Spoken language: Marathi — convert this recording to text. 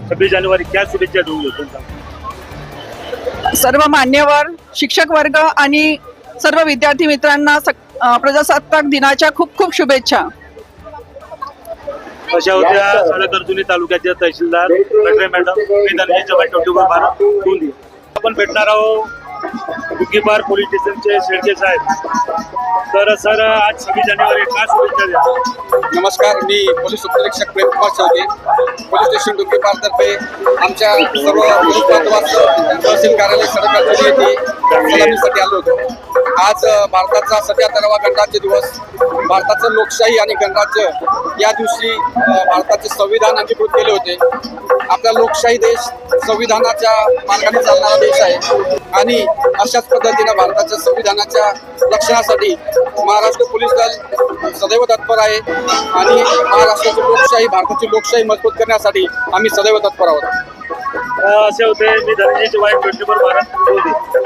26 जानेवारी क्या शुभेच्छा देऊ जनता? सर्व मान्यवर शिक्षक वर्ग आणि सर्व विद्यार्थी मित्रांना प्रजासत्ताक दिनाच्या खूप खूप शुभेच्छा. अशा होत्या साडेकर्जुनी तालुक्याच्या तहसीलदार कटरे मॅडम. मी धनंजय चव्हाण. आपण भेटणार आहोत बुकीपार पोलीस स्टेशनचे शेळके साहेब. तर सर, आज 26 जानेवारी का शुभेच्छा द्या? नमस्कार, मी पोलीस उपनिरीक्षक प्रेमकुमार शेळके, पोलीस स्टेशन बुकीपारतर्फे आमच्या सर्व पोलीस बांधवांचं तहसील कार्यालय साडेकर्जुनी येथे सलामीसाठी आलो होतो. आज भारताचा 77वा गणराज्य दिवस. भारताचं लोकशाही आणि गणराज्य या दिवशी भारताचे संविधान अंगीकृत केले होते. आपला लोकशाही देश संविधानाच्या मार्गाने चालणारा देश आहे आणि अशाच पद्धतीनं भारताच्या संविधानाच्या रक्षणासाठी महाराष्ट्र पोलीस दल सदैव तत्पर आहे आणि महाराष्ट्राची लोकशाही, भारताची लोकशाही मजबूत करण्यासाठी आम्ही सदैव तत्पर आहोत. असे होते मी धनंजय चव्हाण, 24 महाराष्ट्र.